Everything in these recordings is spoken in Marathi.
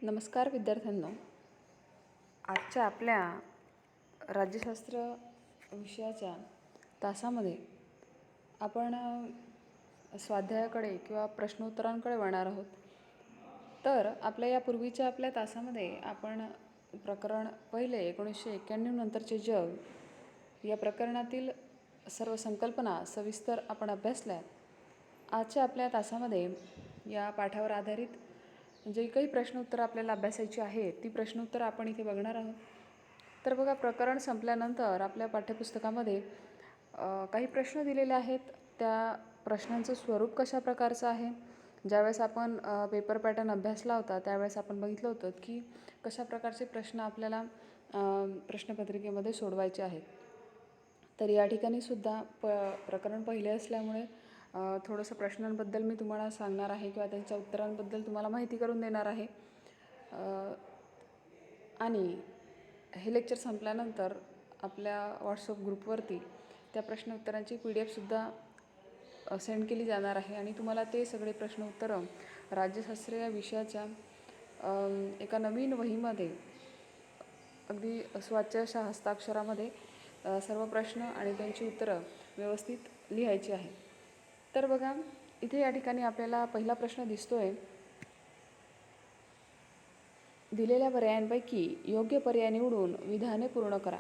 नमस्कार विद्यार्थ्यांनो. आजच्या आपल्या राज्यशास्त्र विषयाच्या तासामध्ये आपण स्वाध्यायाकडे किंवा प्रश्नोत्तरांकडे वळणार आहोत. तर आपल्या तासामध्ये आपण प्रकरण पहिले 1991 नंतरचे जग या प्रकरणातील सर्व संकल्पना सविस्तर आपण अभ्यासल्या. आजच्या आपल्या तासामध्ये या पाठावर आधारित जे काही प्रश्नोत्तरं आपल्याला अभ्यासायची आहेत ती प्रश्नोत्तरं आपण इथे बघणार आहोत. तर बघा, प्रकरण संपल्यानंतर आपल्या पाठ्यपुस्तकामध्ये काही प्रश्न दिलेले आहेत. त्या प्रश्नांचं स्वरूप कशा प्रकारचं आहे. ज्यावेळेस आपण पेपर पॅटर्न अभ्यासला होता त्यावेळेस आपण बघितलं होतं की कशा प्रकारचे प्रश्न आपल्याला प्रश्नपत्रिकेमध्ये सोडवायचे आहेत. तर या ठिकाणी सुद्धा प्रकरण पहिले असल्यामुळे थोडंसं प्रश्नांबद्दल मी तुम्हाला सांगणार आहे किंवा त्यांच्या उत्तरांबद्दल तुम्हाला माहिती करून देणार आहे. आणि हे लेक्चर संपल्यानंतर आपल्या व्हॉट्सअप ग्रुपवरती त्या प्रश्नोत्तरांची PDF सुद्धा सेंड केली जाणार आहे आणि तुम्हाला ते सगळे प्रश्नोत्तरं राज्यशास्त्र या विषयाच्या एका नवीन वहीमध्ये अगदी स्वच्छ अशा हस्ताक्षरामध्ये सर्व प्रश्न आणि त्यांची उत्तरं व्यवस्थित लिहायची आहे. तर बघा, इथे या ठिकाणी आपल्याला पहिला प्रश्न दिसतोय. दिलेल्या पर्यायांपैकी योग्य पर्याय निवडून विधाने पूर्ण करा.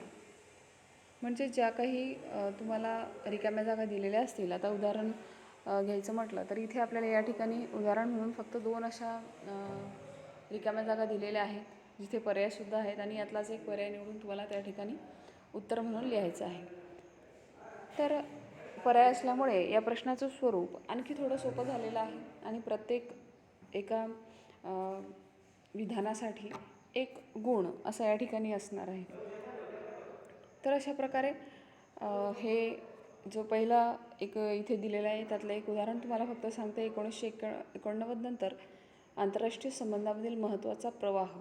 म्हणजे ज्या काही तुम्हाला रिकाम्या जागा दिलेल्या असतील, आता उदाहरण घ्यायचं म्हटलं तर इथे आपल्याला या ठिकाणी उदाहरण म्हणून फक्त 2 अशा रिकाम्या जागा दिलेल्या आहेत जिथे पर्यायसुद्धा आहेत आणि यातलाच एक पर्याय निवडून तुम्हाला त्या ठिकाणी उत्तर म्हणून लिहायचं आहे. तर पर्याय असल्यामुळे या प्रश्नाचं स्वरूप आणखी थोडं सोपं झालेलं आहे आणि प्रत्येक एका विधानासाठी 1 गुण असा या ठिकाणी असणार आहे. तर अशा प्रकारे हे जो पहिला एक इथे दिलेला आहे त्यातलं एक उदाहरण तुम्हाला फक्त सांगते. 1989 नंतर आंतरराष्ट्रीय संबंधामधील महत्त्वाचा प्रवाह.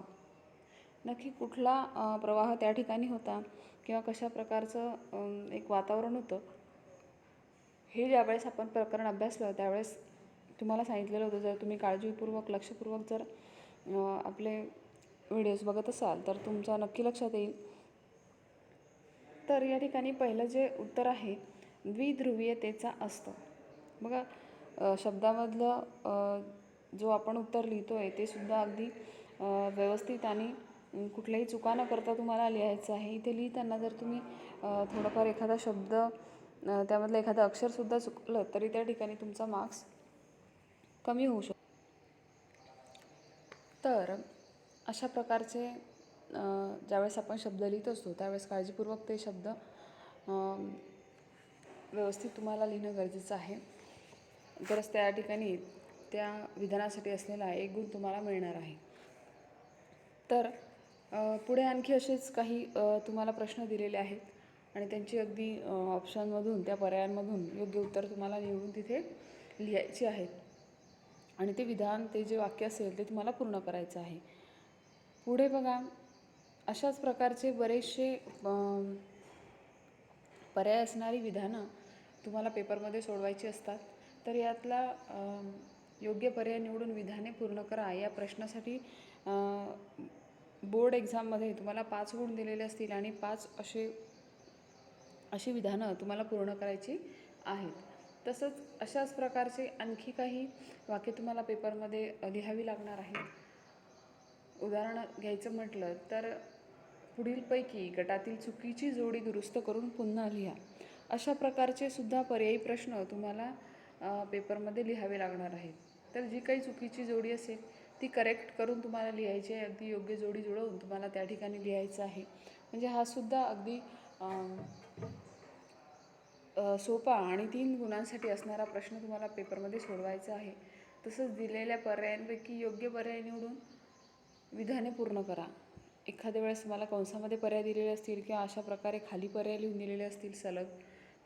नक्की कुठला प्रवाह त्या ठिकाणी होता किंवा कशा प्रकारचं एक वातावरण होतं हे ज्यावेळेस आपण प्रकरण अभ्यासलं त्यावेळेस तुम्हाला सांगितलेलं होतं. जर तुम्ही काळजीपूर्वक लक्षपूर्वक जर आपले व्हिडिओज बघत असाल तर तुमच्या नक्की लक्षात येईल. तर या ठिकाणी पहिलं जे उत्तर आहे द्विध्रुवीयतेचा असतं. बघा, शब्दामधलं जो आपण उत्तर लिहितो आहे ते सुद्धा अगदी व्यवस्थित आणि कुठल्याही चुका न करता तुम्हाला लिहायचं आहे. इथे लिहिताना जर तुम्ही थोडंफार एखादा शब्द त्यामधलं एखादं अक्षरसुद्धा चुकलं तरी त्या ठिकाणी तुमचा मार्क्स कमी होऊ शकतो. तर अशा प्रकारचे ज्यावेळेस आपण शब्द लिहित असतो त्यावेळेस काळजीपूर्वक ते शब्द व्यवस्थित तुम्हाला लिहिणं गरजेचं आहे. तरच त्या ठिकाणी त्या विधानासाठी असलेला 1 गुण तुम्हाला मिळणार आहे. तर पुढे आणखी असेच काही तुम्हाला प्रश्न दिलेले आहेत आणि त्यांची अगदी ऑप्शनमधून त्या पर्यायांमधून योग्य उत्तर तुम्हाला निवडून तिथे लिहायचे आहेत आणि ते विधान, ते जे वाक्य असेल ते तुम्हाला पूर्ण करायचं आहे. पुढे बघा, अशाच प्रकारचे बरेचसे पर्याय असणारी विधानं तुम्हाला पेपरमध्ये सोडवायची असतात. तर यातला योग्य पर्याय निवडून विधाने पूर्ण करा या प्रश्नासाठी बोर्ड एक्झाममध्ये तुम्हाला 5 गुण दिलेले असतील आणि 5 अशी विधानं तुम्हाला पूर्ण करायची आहेत. तसंच अशाच प्रकारचे आणखी काही वाक्य तुम्हाला पेपरमध्ये लिहावी लागणार आहेत. उदाहरण घ्यायचं म्हटलं तर पुढीलपैकी गटातील चुकीची जोडी दुरुस्त करून पुन्हा लिहा. अशा प्रकारचे सुद्धा पर्यायी प्रश्न तुम्हाला पेपरमध्ये लिहावे लागणार आहेत. तर जी काही चुकीची जोडी असेल ती करेक्ट करून तुम्हाला लिहायची आहे. अगदी योग्य जोडी जुळवून तुम्हाला त्या ठिकाणी लिहायचं आहे. म्हणजे हा सुद्धा अगदी सोपा आणि 3 गुणांसाठी असणारा प्रश्न तुम्हाला पेपरमध्ये सोडवायचा आहे. तसंच दिलेल्या पर्यायांपैकी योग्य पर्याय निवडून विधाने पूर्ण करा. एखाद्या वेळेस तुम्हाला कंसामध्ये पर्याय दिलेले असतील किंवा अशा प्रकारे खाली पर्याय लिहून दिलेले असतील सलग,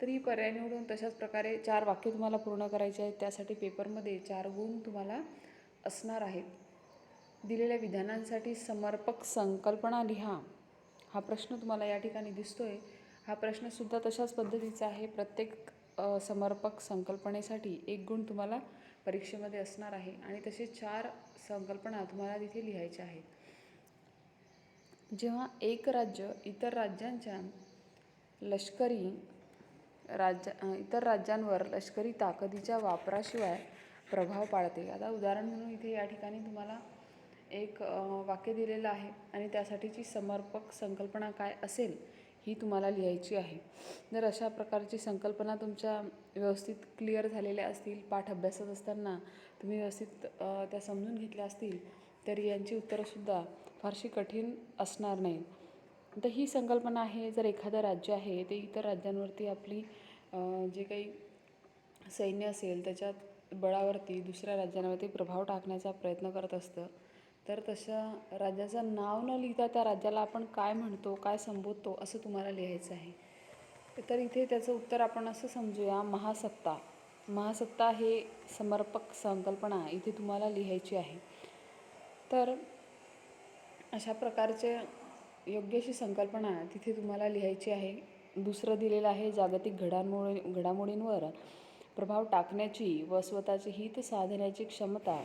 तर ही पर्याय निवडून तशाच प्रकारे 4 वाक्य तुम्हाला पूर्ण करायचे आहेत. त्यासाठी पेपरमध्ये 4 गुण तुम्हाला असणार आहेत. दिलेल्या विधानांसाठी समर्पक संकल्पना लिहा. हा प्रश्न तुम्हाला या ठिकाणी दिसतोय. हा प्रश्नसुद्धा तशाच पद्धतीचा आहे. प्रत्येक समर्पक संकल्पनेसाठी 1 गुण तुम्हाला परीक्षेमध्ये असणार आहे आणि तसे 4 संकल्पना तुम्हाला तिथे लिहायच्या आहेत. जेव्हा एक राज्य इतर राज्यांच्या इतर राज्यांवर लष्करी ताकदीच्या वापराशिवाय प्रभाव पाडते. आता उदाहरण म्हणून इथे या ठिकाणी तुम्हाला एक वाक्य दिलेलं आहे आणि त्यासाठीची समर्पक संकल्पना काय असेल ही तुम्हाला लिहायची आहे. जर अशा प्रकारची संकल्पना तुमच्या व्यवस्थित क्लिअर झालेल्या असतील, पाठ अभ्यासत असताना तुम्ही व्यवस्थित त्या समजून घेतल्या असतील, तर यांची उत्तरंसुद्धा फारशी कठीण असणार नाहीत. तर ही संकल्पना आहे, जर एखादं राज्य आहे ते इतर राज्यांवरती आपली जे काही सैन्य असेल त्याच्यात बळावरती दुसऱ्या राज्यांवरती प्रभाव टाकण्याचा प्रयत्न करत असतं, तर तशा राज्याचं नाव न लिहिता त्या राज्याला आपण काय म्हणतो, काय संबोधतो असं तुम्हाला लिहायचं आहे. तर इथे त्याचं उत्तर आपण असं समजूया, महासत्ता. महासत्ता हे समर्पक संकल्पना इथे तुम्हाला लिहायची आहे. तर अशा प्रकारचे योग्य अशी संकल्पना तिथे तुम्हाला लिहायची आहे. दुसरं दिलेलं आहे, जागतिक घडामोडींवर प्रभाव टाकण्याची व स्वतःचे हित साधण्याची क्षमता,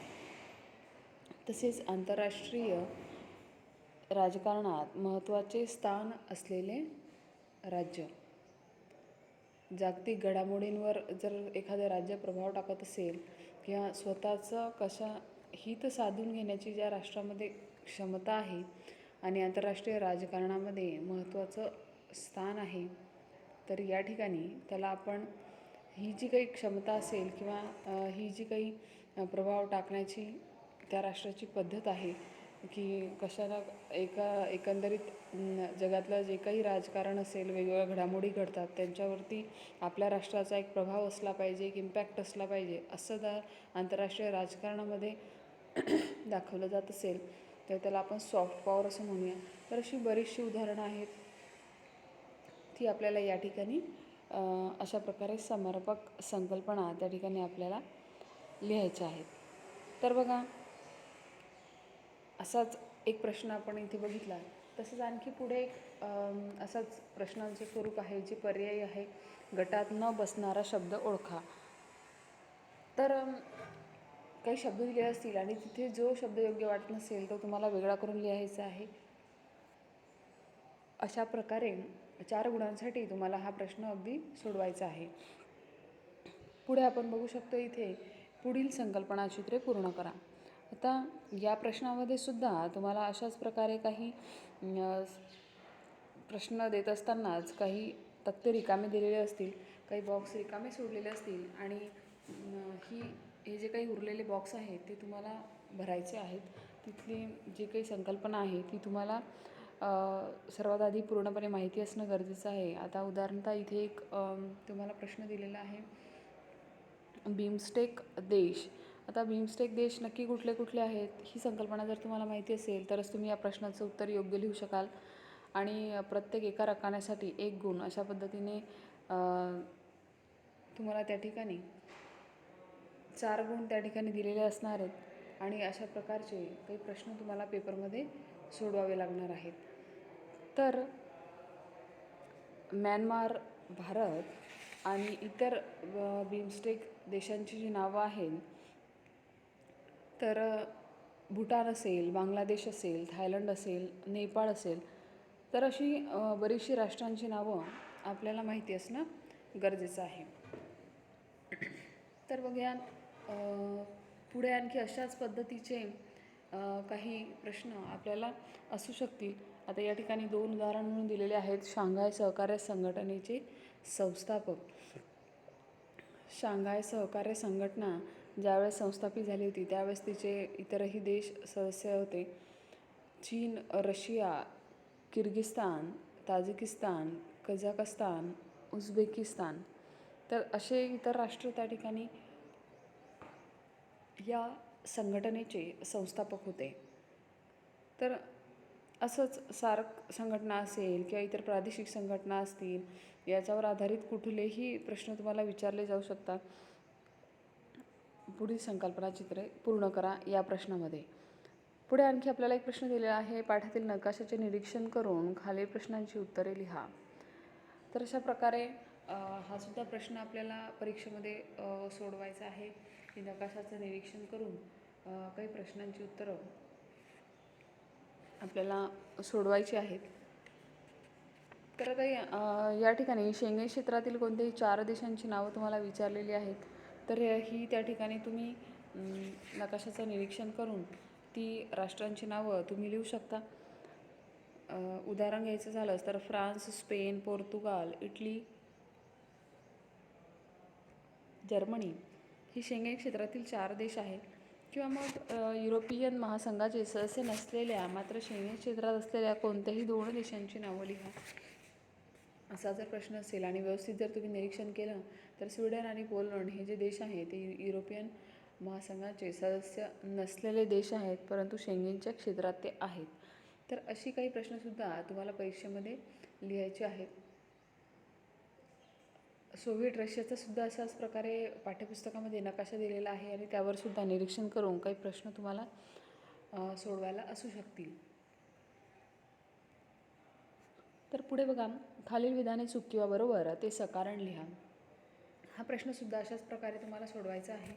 तसेच आंतरराष्ट्रीय राजकारणात महत्त्वाचे स्थान असलेले राज्य. जागतिक घडामोडींवर जर एखादं राज्य प्रभाव टाकत असेल किंवा स्वतःचं हित साधून घेण्याची ज्या राष्ट्रामध्ये क्षमता आहे आणि आंतरराष्ट्रीय राजकारणामध्ये महत्त्वाचं स्थान आहे, तर या ठिकाणी त्याला आपण ही जी काही क्षमता असेल किंवा ही जी काही प्रभाव टाकण्याची त्या राष्ट्राची पद्धत आहे की कशाला एकंदरीत जगातलं जे काही राजकारण असेल, वेगवेगळ्या घडामोडी घडतात त्यांच्यावरती आपल्या राष्ट्राचा एक प्रभाव असला पाहिजे, एक इम्पॅक्ट असला पाहिजे, असं त्या आंतरराष्ट्रीय राजकारणामध्ये दाखवलं जात असेल तर त्याला आपण सॉफ्ट पॉवर असं म्हणूया. तर अशी बरीचशी उदाहरणं आहेत, ती आपल्याला या ठिकाणी अशा प्रकारे समर्पक संकल्पना त्या ठिकाणी आपल्याला लिहायच्या आहेत. तर बघा, असाच एक प्रश्न आपण इथे बघितला. तसंच आणखी पुढे एक असाच प्रश्नांचं स्वरूप आहे जे पर्यायी आहे. गटात न बसणारा शब्द ओळखा. तर काही शब्द दिले असतील आणि तिथे जो शब्द योग्य वाटत नसेल तो तुम्हाला वेगळा करून लिहायचा आहे. अशा प्रकारे 4 गुणांसाठी तुम्हाला हा प्रश्न अगदी सोडवायचा आहे. पुढे आपण बघू शकतो इथे, पुढील संकल्पना चित्रे पूर्ण करा. आता या प्रश्नामध्ये सुद्धा तुम्हाला अशाच प्रकारे काही प्रश्न देत असतानाच काही तक्ते रिकामे दिलेले असतील, काही बॉक्स रिकामे सोडलेले असतील आणि हे जे काही उरलेले बॉक्स आहेत ते तुम्हाला भरायचे आहेत. तिथली जी काही संकल्पना आहे ती तुम्हाला सर्वात आधी पूर्णपणे माहिती असणं गरजेचं आहे. आता उदाहरणतः इथे एक तुम्हाला प्रश्न दिलेला आहे, बिमस्टेक देश. आता बिमस्टेक देश नक्की कुठले कुठले आहेत ही संकल्पना जर तुम्हाला माहिती असेल तरच तुम्ही या प्रश्नाचं उत्तर योग्य लिहू शकाल आणि प्रत्येक एका रकान्यासाठी 1 गुण अशा पद्धतीने तुम्हाला त्या ठिकाणी 4 गुण त्या ठिकाणी दिलेले असणार आहेत आणि अशा प्रकारचे काही प्रश्न तुम्हाला पेपरमध्ये सोडवावे लागणार आहेत. तर म्यानमार, भारत आणि इतर बिमस्टेक देशांची जी नावं आहेत, तर भूटान असेल, बांगलादेश असेल, थायलंड असेल, नेपाळ असेल, तर अशी बरीचशी राष्ट्रांची नावं आपल्याला माहिती असणं गरजेचं आहे. तर बघूया, पुढे आणखी अशाच पद्धतीचे काही प्रश्न आपल्याला असू शकतील. आता या ठिकाणी 2 उदाहरण म्हणून दिलेले आहेत. शांघाय सहकार्य संघटनेचे संस्थापक. शांघाय सहकार्य संघटना ज्यावेळेस संस्थापित झाली होती त्यावेळेस तिचे इतरही देश सदस्य होते. चीन, Russia, Kyrgyzstan, Tajikistan, Kazakhstan, Uzbekistan, तर असे इतर राष्ट्र त्या ठिकाणी या संघटनेचे संस्थापक होते. तर असंच सार्क संघटना असेल किंवा इतर प्रादेशिक संघटना असतील, याच्यावर आधारित कुठलेही प्रश्न तुम्हाला विचारले जाऊ शकतात. पुढील संकल्पना चित्रे पूर्ण करा या प्रश्नामध्ये. पुढे आणखी आपल्याला एक प्रश्न दिलेला आहे, पाठातील नकाशाचे निरीक्षण करून खालील प्रश्नांची उत्तरे लिहा. तर अशा प्रकारे हा सुद्धा प्रश्न आपल्याला परीक्षेमध्ये सोडवायचा आहे की नकाशाचं निरीक्षण करून काही प्रश्नांची उत्तरं आपल्याला सोडवायची आहेत. तर आता या ठिकाणी शेंगेन क्षेत्रातील कोणत्याही 4 देशांची नावं तुम्हाला विचारलेली आहेत. तर ही त्या ठिकाणी तुम्ही नकाशाचं निरीक्षण करून ती राष्ट्रांची नावं तुम्ही लिहू शकता. उदाहरण घ्यायचं झालंच तर France, Spain, Portugal, Italy, Germany ही शेंगेन क्षेत्रातील 4 देश आहेत. किंवा मग युरोपियन महासंघाचे सदस्य नसलेल्या मात्र शेंगेन क्षेत्रात असलेल्या कोणत्याही 2 देशांची नावं लिहा, असा जर प्रश्न असेल आणि व्यवस्थित जर तुम्ही निरीक्षण केलं तर स्वीडन आणि पोलंड हे जे देश आहेत ते युरोपियन महासंघाचे सदस्य नसलेले देश आहेत, परंतु शेंगेनच्या क्षेत्रात ते आहेत. तर अशी काही प्रश्नसुद्धा तुम्हाला परीक्षेमध्ये लिहायचे आहेत. सोव्हिएट रशियाचा सुद्धा अशाच प्रकारे पाठ्यपुस्तकामध्ये नकाशा दिलेला आहे आणि त्यावर सुद्धा निरीक्षण करून काही प्रश्न तुम्हाला सोडवायला असू शकतील. तर पुढे बघा, खालील विधाने चूक किंवा बरोबर ते सकारण लिहा. हा प्रश्नसुद्धा अशाच प्रकारे तुम्हाला सोडवायचा आहे.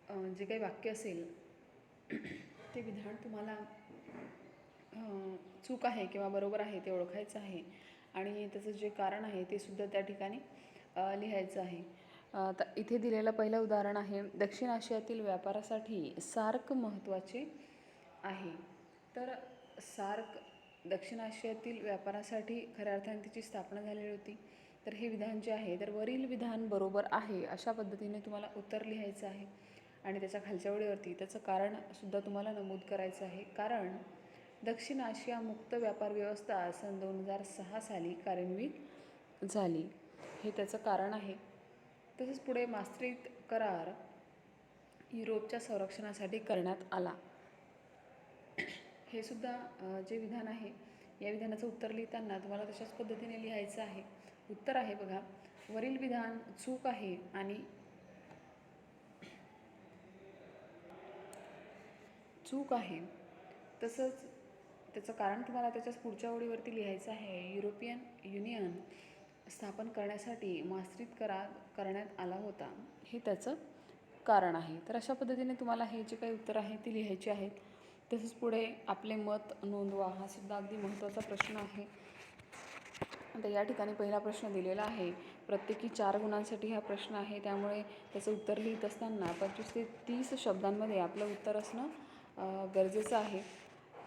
जे काही वाक्य असेल ते विधान तुम्हाला चूक आहे किंवा बरोबर आहे ते ओळखायचं आहे आणि त्याचं जे कारण आहे ते सुद्धा त्या ठिकाणी लिहायचं आहे. तर इथे दिलेलं पहिलं उदाहरण आहे, दक्षिण आशियातील व्यापारासाठी सार्क महत्त्वाचे आहे. तर सार्क दक्षिण आशियातील व्यापारासाठी खऱ्या अर्थाने तिची स्थापना झालेली होती. तर हे विधान जे आहे तर वरील विधान बरोबर आहे अशा पद्धतीने तुम्हाला उत्तर लिहायचं आहे आणि त्याच्या खालच्या ओळीवरती त्याचं कारणसुद्धा तुम्हाला नमूद करायचं आहे. कारण दक्षिण आशिया मुक्त व्यापार व्यवस्था सन 2006 साली कार्यान्वित झाली, हे त्याचं कारण आहे. तसंच पुढे मास्त्रीत करार युरोपच्या संरक्षणासाठी करण्यात आला, हे सुद्धा जे विधान आहे या विधानाचं उत्तर लिहिताना तुम्हाला तशाच पद्धतीने लिहायचं आहे. उत्तर आहे बघा, वरील विधान चूक आहे आणि चूक आहे. तसंच त्याचं कारण तुम्हाला त्याच्याच पुढच्या ओळीवरती लिहायचं आहे. युरोपियन युनियन स्थापन करण्यासाठी मास्त्रीत करार करण्यात आला होता, हे त्याचं कारण आहे. तर अशा पद्धतीने तुम्हाला हे जे काही उत्तर आहे ती लिहायची आहेत. तसंच पुढे आपले मत नोंदवा, हा सुद्धा अगदी महत्त्वाचा प्रश्न आहे. आता या ठिकाणी पहिला प्रश्न दिलेला आहे, प्रत्येकी 4 गुणांसाठी हा प्रश्न आहे, त्यामुळे त्याचं उत्तर लिहित असताना 25 ते 30 शब्दांमध्ये आपलं उत्तर असणं गरजेचं आहे.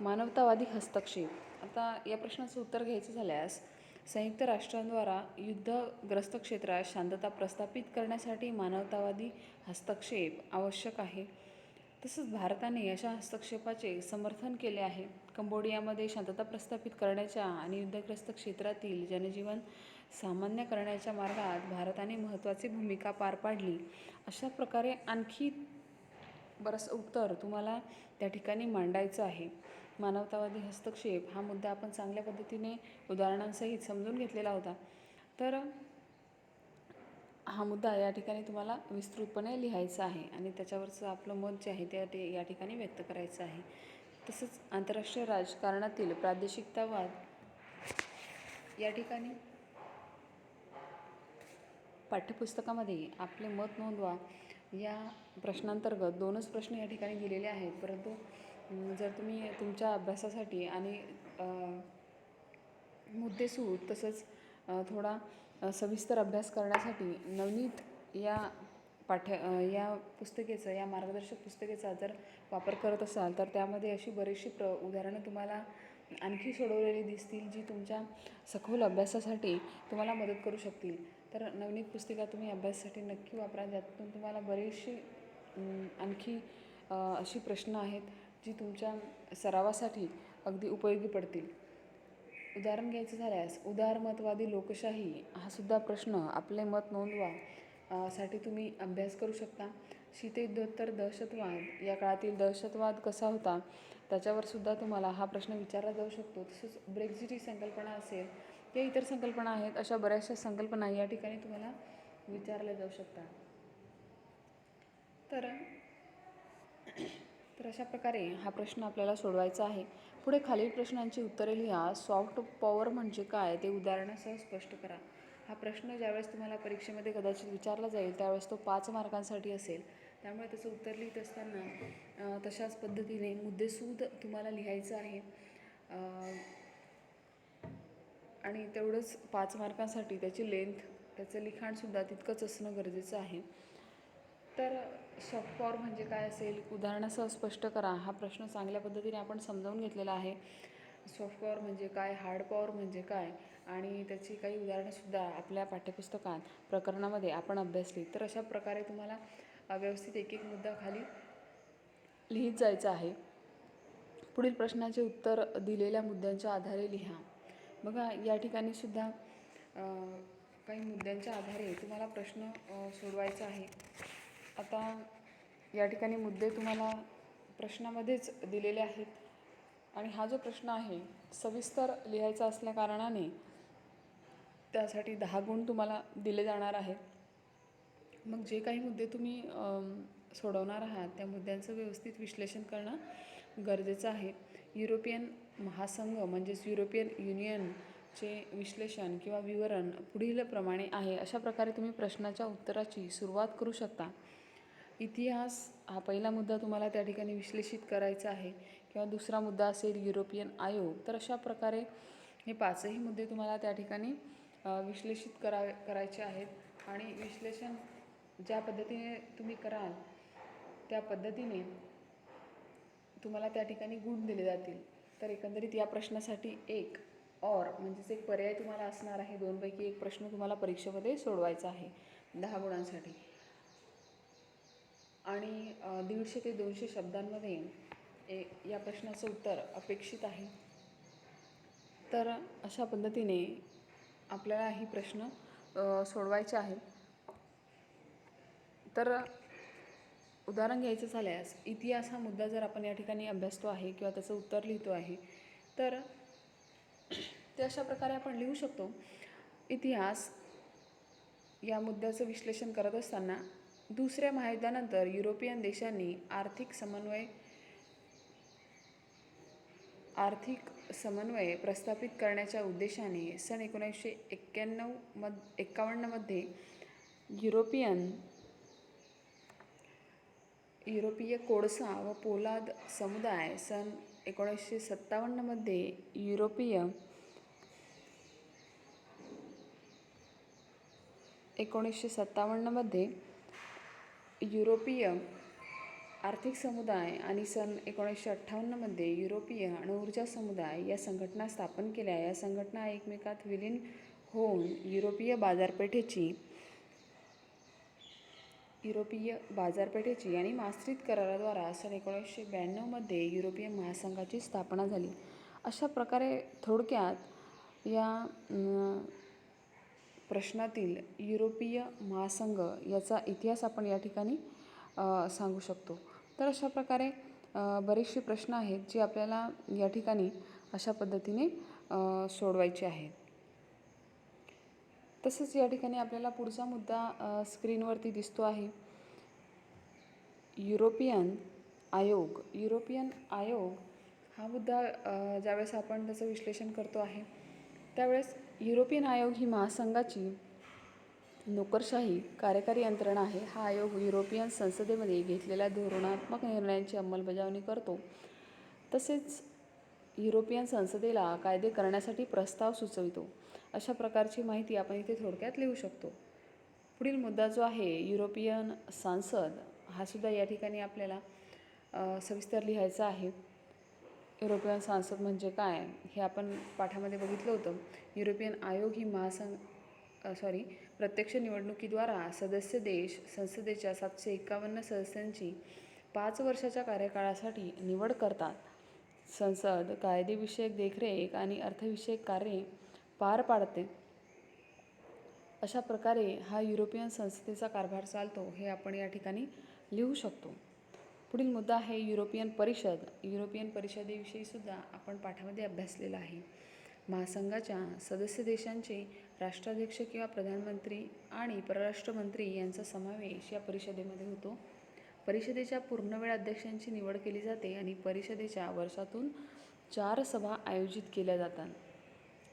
मानवतावादी हस्तक्षेप. आता या प्रश्नाचं उत्तर घ्यायचं झाल्यास, संयुक्त राष्ट्रांद्वारा युद्धग्रस्त क्षेत्रात शांतता प्रस्थापित करण्यासाठी मानवतावादी हस्तक्षेप आवश्यक आहे. तसंच भारताने अशा हस्तक्षेपाचे समर्थन केले आहे. कंबोडियामध्ये शांतता प्रस्थापित करण्याच्या आणि युद्धग्रस्त क्षेत्रातील जनजीवन सामान्य करण्याच्या मार्गात भारताने महत्त्वाची भूमिका पार पाडली. अशा प्रकारे आणखी बरंच उत्तर तुम्हाला त्या ठिकाणी मांडायचं आहे. मानवतावादी हस्तक्षेप हा मुद्दा आपण चांगल्या पद्धतीने उदाहरणांसहित समजून घेतलेला होता. तर हा मुद्दा या ठिकाणी तुम्हाला विस्तृतपणे लिहायचा आहे आणि त्याच्यावरचं आपलं मत जे आहे ते या ठिकाणी व्यक्त करायचं आहे. तसंच आंतरराष्ट्रीय राजकारणातील प्रादेशिकतावाद, या ठिकाणी पाठ्यपुस्तकामध्ये आपले मत नोंदवा या प्रश्नांतर्गत 2च प्रश्न या ठिकाणी दिलेले आहेत. परंतु जर तुम्ही तुमच्या अभ्यासासाठी आणि मुद्देसूद तसंच थोडा सविस्तर अभ्यास करण्यासाठी नवनीत या पुस्तकेचं, या मार्गदर्शक पुस्तकेचा जर वापर करत असाल तर त्यामध्ये अशी बरीचशी उदाहरणं तुम्हाला आणखी सोडवलेली दिसतील, जी तुमच्या सखोल अभ्यासासाठी तुम्हाला मदत करू शकतील. तर नवनीत पुस्तिका तुम्ही अभ्यासासाठी नक्की वापरा, ज्यातून तुम्हाला बरीचशी आणखी अशी प्रश्न आहेत जी तुमच्या सरावासाठी अगदी उपयोगी पडतील. उदाहरण घ्यायचं झाल्यास, उदारमतवादी लोकशाही हा सुद्धा प्रश्न आपले मत नोंदवा साठी तुम्ही अभ्यास करू शकता. शीतयुद्धोत्तर दहशतवाद, या काळातील दहशतवाद कसा होता त्याच्यावर सुद्धा तुम्हाला हा प्रश्न विचारला जाऊ शकतो. तसंच ब्रेक्झिट ही संकल्पना असेल किंवा इतर संकल्पना आहेत, अशा बऱ्याचशा संकल्पना या ठिकाणी तुम्हाला विचारल्या जाऊ शकतात. तर अशा प्रकारे हा प्रश्न आपल्याला सोडवायचा आहे. पुढे खालील प्रश्नांची उत्तरे लिहा. सॉफ्ट पॉवर म्हणजे काय ते उदाहरणासह स्पष्ट करा. हा प्रश्न ज्यावेळेस तुम्हाला परीक्षेमध्ये कदाचित विचारला जाईल त्यावेळेस तो 5 मार्कांसाठी असेल. त्यामुळे त्याचं उत्तर लिहित असताना तशाच पद्धतीने मुद्देसूद तुम्हाला लिहायचं आहे. आणि तेवढंच 5 मार्कांसाठी त्याची लेंथ, त्याचं लिखाणसुद्धा तितकंच असणं गरजेचं आहे. तर सॉफ्ट पॉवर म्हणजे काय असेल, उदाहरणासह स्पष्ट करा. हा प्रश्न चांगल्या पद्धतीने आपण समजावून घेतलेला आहे. सॉफ्ट पॉवर म्हणजे काय, हार्ड पॉवर म्हणजे काय, आणि त्याची काही उदाहरणंसुद्धा आपल्या पाठ्यपुस्तकात प्रकरणामध्ये आपण अभ्यासली. तर अशा प्रकारे तुम्हाला व्यवस्थित एक एक मुद्दा खाली लिहित जायचं आहे. पुढील प्रश्नाचे उत्तर दिलेल्या मुद्द्यांच्या आधारे लिहा. बघा, या ठिकाणी सुद्धा काही मुद्द्यांच्या आधारे तुम्हाला प्रश्न सोडवायचा आहे. आता या ठिकाणी मुद्दे तुम्हाला प्रश्नामध्येच दिलेले आहेत आणि हा जो प्रश्न आहे सविस्तर लिहायचा असल्याकारणाने त्यासाठी 10 गुण तुम्हाला दिले जाणार आहेत. मग जे काही मुद्दे तुम्ही सोडवणार आहात त्या मुद्द्यांचं व्यवस्थित विश्लेषण करणं गरजेचं आहे. युरोपियन महासंघ म्हणजेच युरोपियन युनियनचे विश्लेषण किंवा विवरण पुढील प्रमाणे आहे. अशा प्रकारे तुम्ही प्रश्नाच्या उत्तराची सुरुवात करू शकता. इतिहास हा पहिला मुद्दा तुम्हाला त्या ठिकाणी विश्लेषित करायचा आहे, किंवा दुसरा मुद्दा असेल युरोपियन आयोग. तर अशा प्रकारे हे 5ही मुद्दे तुम्हाला त्या ठिकाणी विश्लेषित करायचे आहेत. आणि विश्लेषण ज्या पद्धतीने तुम्ही कराल त्या पद्धतीने तुम्हाला त्या ठिकाणी गुण दिले जातील. तर एकंदरीत या प्रश्नासाठी एक और म्हणजेच एक पर्याय तुम्हाला असणार आहे. 2 पैकी 1 प्रश्न तुम्हाला परीक्षेमध्ये सोडवायचा आहे 10 गुणांसाठी. आणि 150 ते 200 शब्दांमध्ये या प्रश्नाचं उत्तर अपेक्षित आहे. तर अशा पद्धतीने आपल्याला ही प्रश्न सोडवायचे आहेत. तर उदाहरण घ्यायचं झाल्यास इतिहास हा मुद्दा जर आपण या ठिकाणी अभ्यासतो आहे किंवा त्याचं उत्तर लिहितो आहे, तर ते अशा प्रकारे आपण लिहू शकतो. इतिहास या मुद्द्याचं विश्लेषण करत असताना दुसऱ्या महायुद्धानंतर युरोपियन देशांनी आर्थिक समन्वय प्रस्थापित करण्याच्या उद्देशाने सन 1951मध्ये युरोपीय कोळसा व पोलाद समुदाय, सन 1957मध्ये युरोपीय आर्थिक समुदाय आणि सन 1958मध्ये युरोपीय अणुऊर्जा समुदाय या संघटना स्थापन केल्या. या संघटना एकमेकात विलीन होऊन युरोपीय बाजारपेठेची आणि मास्त्रीत कराराद्वारा सन 1992मध्ये युरोपियन महासंघाची स्थापना झाली. अशा प्रकारे थोडक्यात या प्रश्नातील युरोपीय महासंघ याचा इतिहास आपण या ठिकाणी सांगू शकतो. तर अशा प्रकारे बरेचसे प्रश्न आहेत जे आपल्याला या ठिकाणी अशा पद्धतीने सोडवायचे आहेत. तसंच या ठिकाणी आपल्याला पुढचा मुद्दा स्क्रीनवरती दिसतो आहे. युरोपियन आयोग हा मुद्दा ज्यावेळेस आपण त्याचं विश्लेषण करतो आहे त्यावेळेस युरोपियन आयोग ही महासंघाची नोकरशाही कार्यकारी यंत्रणा आहे. हा आयोग युरोपियन संसदेमध्ये घेतलेल्या धोरणात्मक निर्णयांची अंमलबजावणी करतो. तसेच युरोपियन संसदेला कायदे करण्यासाठी प्रस्ताव सुचवितो. अशा प्रकारची माहिती आपण इथे थोडक्यात लिहू शकतो. पुढील मुद्दा जो आहे युरोपियन संसद, हा सुद्धा या ठिकाणी आपल्याला सविस्तर लिहायचा आहे. युरोपियन संसद म्हणजे काय हे आपण पाठामध्ये बघितलं होतं. युरोपियन आयोग ही प्रत्यक्ष निवडणुकीद्वारा सदस्य देश संसदेच्या 751 सदस्यांची 5 वर्षाच्या कार्यकाळासाठी निवड करतात. संसद कायदेविषयक देखरेख आणि अर्थविषयक कार्ये पार पाडते. अशा प्रकारे हा युरोपियन संसदेचा कारभार चालतो हे आपण या ठिकाणी लिहू शकतो. पुढील मुद्दा आहे युरोपियन परिषद. युरोपियन परिषदेविषयी सुद्धा आपण पाठामध्ये अभ्यासलेला आहे. महासंघाच्या सदस्य देशांचे राष्ट्राध्यक्ष किंवा प्रधानमंत्री आणि परराष्ट्रमंत्री यांचा समावेश या परिषदेमध्ये होतो. परिषदेच्या पूर्णवेळ अध्यक्षांची निवड केली जाते आणि परिषदेच्या वर्षातून 4 सभा आयोजित केल्या जातात.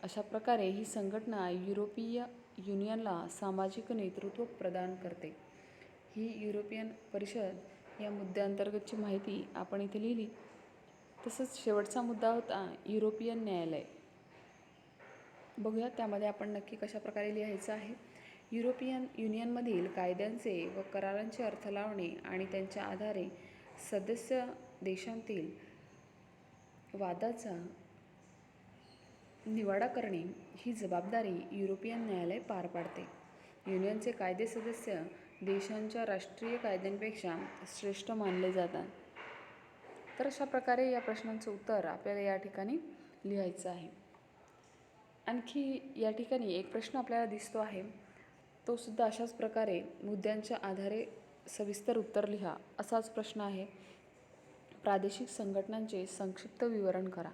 अशा प्रकारे ही संघटना युरोपीय युनियनला सामाजिक नेतृत्व प्रदान करते. ही युरोपियन परिषद या मुद्द्यांतर्गतची माहिती आपण इथे लिहिली. तसंच शेवटचा मुद्दा होता युरोपियन न्यायालय. बघूया त्यामध्ये आपण नक्की कशा प्रकारे लिहायचं आहे. युरोपियन युनियनमधील कायद्यांचे व करारांचे अर्थ लावणे आणि त्यांच्या आधारे सदस्य देशांतील वादाचा निवाडा करणे ही जबाबदारी युरोपियन न्यायालय पार पाडते. युनियनचे कायदे सदस्य देशांच्या राष्ट्रीय कायद्यांपेक्षा श्रेष्ठ मानले जातात. तर अशा प्रकारे या प्रश्नांचं उत्तर आपल्याला या ठिकाणी लिहायचं आहे. आणखी या ठिकाणी एक प्रश्न आपल्याला दिसतो आहे, तो सुद्धा अशाच प्रकारे मुद्द्यांच्या आधारे सविस्तर उत्तर लिहा असाच प्रश्न आहे. प्रादेशिक संघटनांचे संक्षिप्त विवरण करा.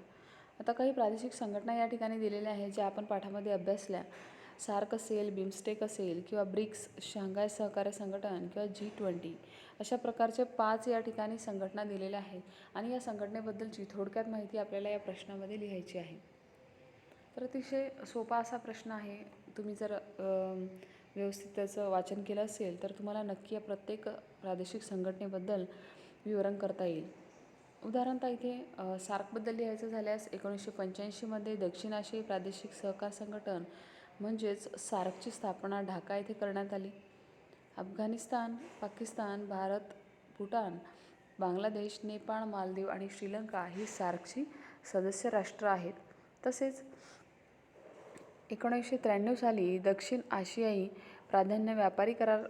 आता काही प्रादेशिक संघटना या ठिकाणी दिलेल्या आहेत ज्या आपण पाठामध्ये अभ्यासल्या. सार्क असेल, बिमस्टेक असेल किंवा ब्रिक्स, शांघाय सहकार्य संघटन किंवा G20 अशा प्रकारचे 5 या ठिकाणी संघटना दिलेल्या आहेत आणि या संघटनेबद्दलची थोडक्यात माहिती आपल्याला या प्रश्नामध्ये लिहायची आहे. तर अतिशय सोपा असा प्रश्न आहे. तुम्ही जर व्यवस्थित त्याचं वाचन केलं असेल तर तुम्हाला नक्की या प्रत्येक प्रादेशिक संघटनेबद्दल विवरण करता येईल. उदाहरणतः इथे सार्कबद्दल लिहायचं झाल्यास 1985मध्ये दक्षिण आशियाई प्रादेशिक सहकार संघटन म्हणजेच सार्कची स्थापना ढाका येथे करण्यात आली. अफगाणिस्तान, पाकिस्तान, भारत, भूटान, बांगलादेश, नेपाळ, मालदीव आणि श्रीलंका ही सार्कची सदस्य राष्ट्र आहेत. तसेच 1993 साली दक्षिण आशियाई प्राधान्य व्यापारी करार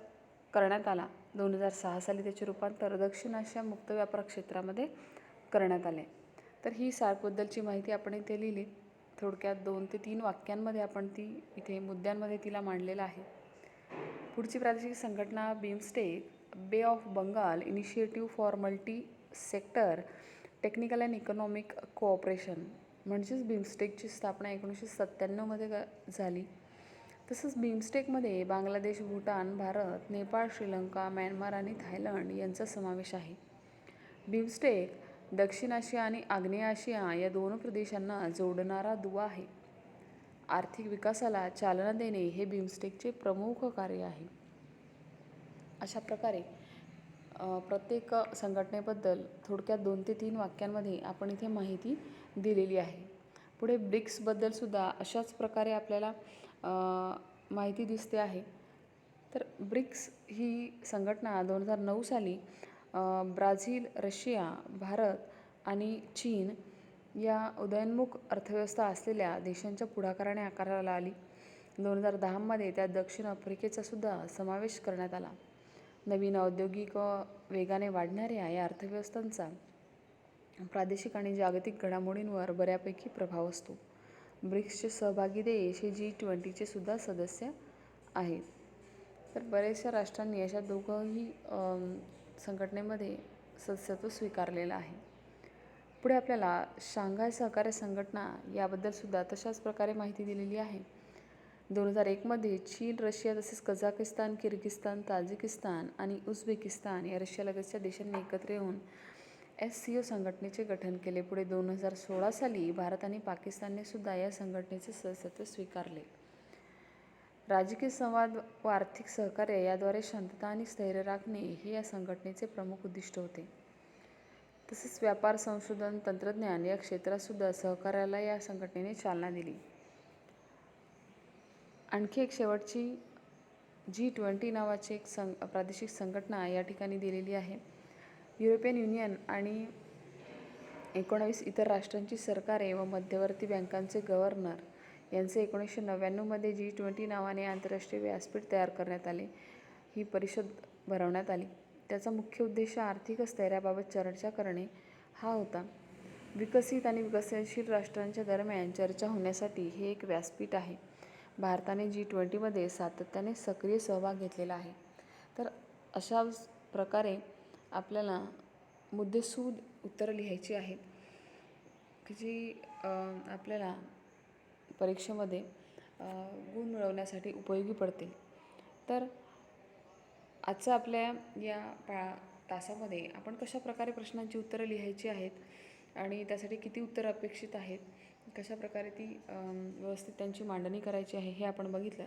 करण्यात आला. 2006 साली त्याचे रूपांतर दक्षिण आशिया मुक्त व्यापार क्षेत्रामध्ये करण्यात आले. तर ही सार्कबद्दलची माहिती आपण इथे लिहिली. थोडक्यात 2 ते 3 वाक्यांमध्ये आपण ती इथे मुद्द्यांमध्ये तिला मांडलेलं आहे. पुढची प्रादेशिक संघटना BIMSTEC, bay of Bengal initiative for multi sector technical and economic cooperation म्हणजेच बिमस्टेकची स्थापना 1997मध्ये झाली. तसंच बिमस्टेकमध्ये बांगलादेश, भूटान, भारत, नेपाळ, श्रीलंका, म्यानमार आणि थायलंड यांचा समावेश आहे. बिमस्टेक दक्षिण आशिया आणि आग्नेय आशिया या 2 प्रदेशांना जोडणारा दुवा आहे. आर्थिक विकासाला चालना देणे हे बिमस्टेकचे प्रमुख कार्य आहे. अशा प्रकारे प्रत्येक संघटनेबद्दल थोडक्यात 2 ते 3 वाक्यांमध्ये आपण इथे माहिती दिलेली आहे. पुढे ब्रिक्सबद्दल सुद्धा अशाच प्रकारे आपल्याला माहिती दिसते आहे. तर ब्रिक्स ही संघटना 2009 साली ब्राझील, रशिया, भारत आणि चीन या उदयोन्मुख अर्थव्यवस्था असलेल्या देशांच्या पुढाकाराने आकाराला आली. 2010मध्ये त्यात दक्षिण आफ्रिकेचा सुद्धा समावेश करण्यात आला. नवीन औद्योगिक व वेगाने वाढणाऱ्या या अर्थव्यवस्थांचा प्रादेशिक आणि जागतिक घडामोडींवर बऱ्यापैकी प्रभाव असतो. ब्रिक्सचे सहभागी देश हे G20चे सुद्धा सदस्य आहेत. तर बऱ्याचशा राष्ट्रांनी अशा दोघंही संघटनेमध्ये सदस्यत्व स्वीकारलेलं आहे. पुढे आपल्याला शांघाय सहकार्य संघटना याबद्दल सुद्धा तशाच प्रकारे माहिती दिलेली आहे. 2001मध्ये चीन, रशिया तसेच कझाकिस्तान, किर्गिस्तान, ताजिकिस्तान आणि उझबेकिस्तान या रशियालगतच्या देशांनी एकत्र येऊन SCO संघटनेचे गठन केले. पुढे 2016 साली भारत आणि पाकिस्तानने सुद्धा या संघटनेचे सदस्यत्व स्वीकारले. राजकीय संवाद व आर्थिक सहकार्य याद्वारे शांतता आणि स्थैर्य राखणे हे या संघटनेचे प्रमुख उद्दिष्ट होते. तसेच व्यापार, संशोधन, तंत्रज्ञान या क्षेत्रातसुद्धा सहकार्याला या संघटनेने चालना दिली. आणखी एक शेवटची G20 नावाची एक प्रादेशिक संघटना या ठिकाणी दिलेली आहे. युरोपियन युनियन आणि 19 इतर राष्ट्रांची सरकारे व मध्यवर्ती बँकांचे गव्हर्नर यांचे 1999मध्ये G20 नावाने आंतरराष्ट्रीय व्यासपीठ तयार करण्यात आले. ही परिषद भरवण्यात आली. त्याचा मुख्य उद्देश आर्थिक स्थैर्याबाबत चर्चा करणे हा होता. विकसित आणि विकसनशील राष्ट्रांच्या दरम्यान चर्चा होण्यासाठी हे एक व्यासपीठ आहे. भारताने G20मध्ये सातत्याने सक्रिय सहभाग घेतलेला आहे. तर अशा प्रकारे आपल्याला मुद्देसूद उत्तरं लिहायची आहेत की जी आपल्याला परीक्षेमध्ये गुण मिळवण्यासाठी उपयोगी पडतील. तर आजच्या आपल्या या तासामध्ये आपण कशा प्रकारे प्रश्नांची उत्तरं लिहायची आहेत आणि त्यासाठी किती उत्तरं अपेक्षित आहेत, कशा प्रकारे ती व्यवस्थित त्यांची मांडणी करायची आहे हे आपण बघितलं.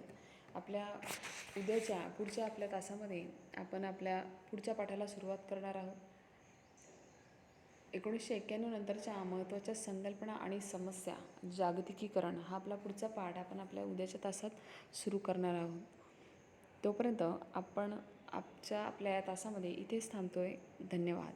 आपल्या उद्याच्या पुढच्या आपल्या तासामध्ये आपण आपल्या पुढच्या पाठाला सुरुवात करणार आहोत. 1991 नंतरच्या महत्त्वाच्या संकल्पना आणि समस्या, जागतिकीकरण हा आपला पुढचा पाठ आपण आपल्या उद्याच्या तासात सुरू करणार आहोत. तोपर्यंत आपण आपल्या या तासामध्ये इथेच थांबतो आहे. धन्यवाद.